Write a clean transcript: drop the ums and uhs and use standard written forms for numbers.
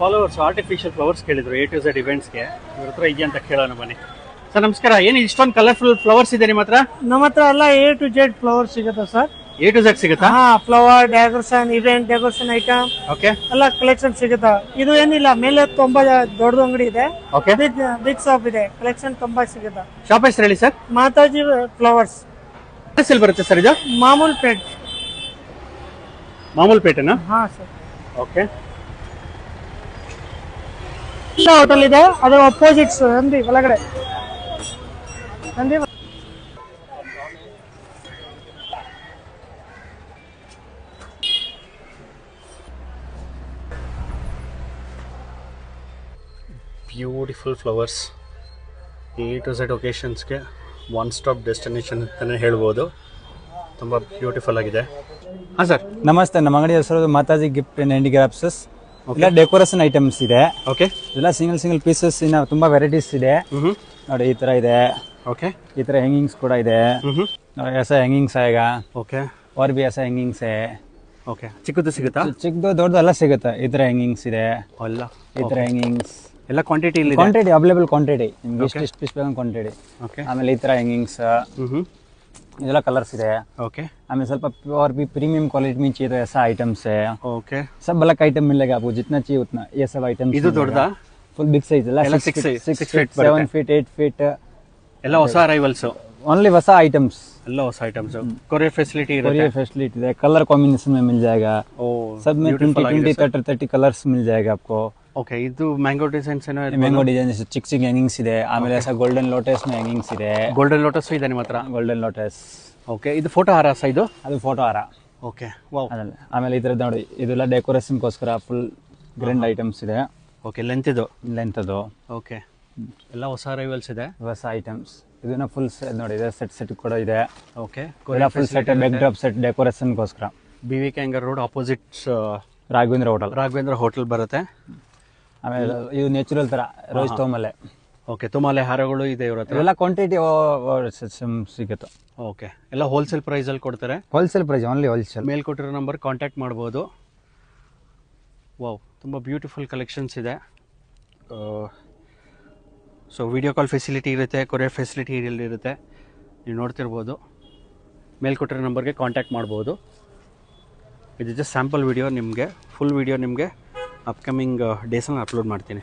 Followers artificial flowers ಕೇಳಿದ್ರು A to Z ಇವೆಂಟ್ಸ್ಗೆ. ಇವ್ರ ಹತ್ರ ಇದೆಯಾ ಅಂತ ಕೇಳೋಣ ಬನ್ನಿ. ಸರ್ ನಮಸ್ಕಾರ. ಏನು ಇಷ್ಟೊಂದು ಕಲರ್ಫುಲ್ ಫ್ಲವರ್ಸ್ ಇದೆ ನಿಮ್ಮ ಹತ್ರ? ನಮ್ಮ ಹತ್ರ ಎಲ್ಲ A to Z ಫ್ಲವರ್ ಸಿಗುತ್ತೆ ಸರ್. A to Z ಸಿಗುತ್ತಾ? Flower decoration, event decoration item okay ಎಲ್ಲ ಕಲೆಕ್ಷನ್ ಸಿಗುತ್ತೆ. ಇದು ಏನಿಲ್ಲ, ಮೇಲೆ ತುಂಬಾ ದೊಡ್ಡದು ಅಂಗಡಿ ಇದೆ, ಓಕೆ ಬಿಗ್ ಶಾಪ್ ಇದೆ, ಕಲೆಕ್ಷನ್ ತುಂಬಾ ಸಿಗುತ್ತೆ. ಶಾಪ್ ಹೆಸರು ಹೇಳಿ ಸರ್. ಮಾತಾಜಿ ಫ್ಲವರ್ಸ್. ಎಲ್ಲಿ ಬರುತ್ತೆ ಸರ್ ಇದು? ಮಾಮೂಲ್ ಪೇಟ್. ಮಾಮೂಲ್ ಪೇಟೆನಾ? ಹಾ ಸರ್. ಓಕೆ. ಹೋಟೆಲ್ ಇದೆ, ಅದರ ಅಪೋಸಿಟ್ಸ್ ನಂದಿ ಒಳಗಡೆ. Nandi beautiful flowers. A to Z ಒಕೇಶನ್ಸ್ಗೆ ಒನ್ ಸ್ಟಾಪ್ ಡೆಸ್ಟಿನೇಷನ್ ಅಂತಲೇ ಹೇಳ್ಬೋದು. ತುಂಬ ಬ್ಯೂಟಿಫುಲ್ ಆಗಿದೆ. ಹಾಂ ಸರ್ ನಮಸ್ತೆ. ನಮ್ಮ ಅಂಗಡಿ ಹೆಸರು ಮಾತಾಜಿ ಗಿಫ್ಟ್ ಅಂಡ್ ಹ್ಯಾಂಡಿಕ್ರಾಫ್ಟ್ಸ್. ಇಲ್ಲ ಡೆಕೋರೇಷನ್ ಐಟಮ್ಸ್ ಇದೆ. ಓಕೆ. ಇದೆಲ್ಲ ಸಿಂಗಲ್ ಪೀಸಸ್ ಇನ್ನ ತುಂಬಾ ವೆರೈಟೀಸ್ ಇದೆ. ನೋಡಿ ಈ ತರ ಇದೆ. ಓಕೆ. ಈ ತರ ಹ್ಯಾಂಗಿಂಗ್ಸ್ ಕೂಡ ಇದೆ. ऐसा ಹ್ಯಾಂಗಿಂಗ್ಸ್ ಆएगा. ಓಕೆ. और भी ऐसा ಹ್ಯಾಂಗಿಂಗ್ಸ್ है. ಓಕೆ. ಚಿಕ್ಕದು ಸಿಗುತ್ತಾ? ಚಿಕ್ಕದು ದೊಡ್ಡದು ಎಲ್ಲ ಸಿಗುತ್ತೆ. ಈ ತರ ಹ್ಯಾಂಗಿಂಗ್ಸ್ ಇದೆ. ಅಲ್ಲ ಈ ತರ ಹ್ಯಾಂಗಿಂಗ್ಸ್ ಎಲ್ಲ ಕ್ವಾಂಟಿಟಿ ಇಲ್ಲಿ ಕ್ವಾಂಟಿಟಿ ಅವೈಲೇಬಲ್ ಕ್ವಾಂಟಿಟಿ ನಿಮ್ಗೆ ಎಷ್ಟು ಪೀಸ್ ಬೇಕು ಕ್ವಾಂಟಿಟಿ. ಓಕೆ. ಆಮೇಲೆ ಈ ತರ ಹ್ಯಾಂಗಿಂಗ್ಸ್ ಇದೆಲ್ಲ ಕಲರ್ಸ್ ಇದೆ. ಓಕೆ. आमें ಸ್ವಲ್ಪ और भी प्रीमियम क्वालिटी में चाहिए तो ऐसा आइटम्स है. ओके. सब बल्क आइटम मिलेगा आपको, जितना चाहिए उतना. ये सब आइटम्स ಇದು ದೊಡ್ಡದಾ? फुल बिग साइज ಎಲ್ಲ 6 feet 7 feet 8 feet ಎಲ್ಲ ಹೊಸ ಅರೈವಲ್ಸ್. ओनली ಹೊಸ ಐಟಮ್ಸ್. ಎಲ್ಲ ಹೊಸ ಐಟಮ್ಸ್. ಕೊರಿಯರ್ ಫೆಸಿಲಿಟಿ ಇರುತ್ತೆ. कोरियर फैसिलिटी है. कलर कॉम्बिनेशन में मिल जाएगा. सब में 20 30 कलर्स मिल जाएगा आपको. ಓಕೆ. ಇದು ಮ್ಯಾಂಗೋ ಡಿಸೈನ್ಸ್ ಏನೋ ಇದೆ. ಮ್ಯಾಂಗೋ ಡಿಸೈನ್ ಚಿಕ್ಕ ಚಿಕ್ಕ ಹ್ಯಾಂಗಿಂಗ್ಸ್ ಇದೆ. ಆಮೇಲೆ ऐसा ಗೋಲ್ಡನ್ ಲೋಟಸ್ में ಹ್ಯಾಂಗಿಂಗ್ಸ್ ಇದೆ. ಗೋಲ್ಡನ್ ಲೋಟಸ್ ಇದೆ ನಿಮ್ಮ ಹತ್ರ? Golden lotus. ಓಕೆ. ಇದು ಫೋಟೋ ಹಾರ ಇದು? ಅದು ಫೋಟೋ ಹಾರ. ಓಕೆ. ವಾವ್. ಆಮೇಲೆ ಇದ್ರದ್ದು ನೋಡಿ, ಇದೆಲ್ಲ ಡೆಕೋರೇಷನ್ಗೋಸ್ಕರ ಫುಲ್ ಗ್ರ್ಯಾಂಡ್ ಐಟಮ್ಸ್ ಇದೆ. ಓಕೆ. ಲೆಂತ್ ಇದು? ಲೆಂತ್ ಅದು. ಓಕೆ. ಎಲ್ಲ ಹೊಸ ಅರೈವಲ್ಸ್ ಇದೆ. ಹೊಸ ಐಟಮ್ಸ್. ಇದನ್ನ ಫುಲ್ ನೋಡಿ, ಇದೆ ಸೆಟ್ ಕೂಡ ಇದೆ. ಓಕೆ. ಎಲ್ಲ full set backdrop set ಡೆಕೋರೇಷನ್ಗೋಸ್ಕರ. BV ಕ್ಯಾಂಗರ್ ರೋಡ್ ಆಪೋಸಿಟ್ ರಾಘವೇಂದ್ರ ಹೋಟೆಲ್ ಬರುತ್ತೆ. ಆಮೇಲೆ ಇದು ನ್ಯಾಚುರಲ್ ತರ ರೋಸ್ ತೋಮಲೆ. ಓಕೆ. ತುಮಾಲೆ ಹಾರಗಳು ಇದೆ ಇವ್ರ ಹತ್ರ? ಎಲ್ಲ ಕ್ವಾಂಟಿಟಿ ಸಿಗುತ್ತೆ. ಓಕೆ. ಎಲ್ಲ ಹೋಲ್ಸೇಲ್ ಪ್ರೈಸ್ ಅಲ್ಲಿ ಕೊಡ್ತಾರೆ? Wholesale price, only wholesale. ಮೇಲ್ ಕೊಟ್ಟಿರೋ ನಂಬರ್ ಕಾಂಟ್ಯಾಕ್ಟ್ ಮಾಡ್ಬೋದು. ವಾವ್, ತುಂಬ ಬ್ಯೂಟಿಫುಲ್ ಕಲೆಕ್ಷನ್ಸ್ ಇದೆ. ಸೊ ವಿಡಿಯೋ ಕಾಲ್ ಫೆಸಿಲಿಟಿ ಇರುತ್ತೆ, ಕೊರಿಯರ್ ಫೆಸಿಲಿಟಿ ಇರುತ್ತೆ. ನೀವು ನೋಡ್ತಿರ್ಬೋದು. ಮೇಲ್ ಕೊಟ್ಟಿರೋ ನಂಬರ್ಗೆ ಕಾಂಟ್ಯಾಕ್ಟ್ ಮಾಡ್ಬೋದು. ಇದು ಜಸ್ಟ್ ಸ್ಯಾಂಪಲ್ ವಿಡಿಯೋ. ನಿಮಗೆ ಫುಲ್ ವಿಡಿಯೋ ನಿಮಗೆ ಅಪ್ಕಮಿಂಗ್ ಡೇಸಲ್ಲಿ ಅಪ್ಲೋಡ್ ಮಾಡ್ತೀನಿ.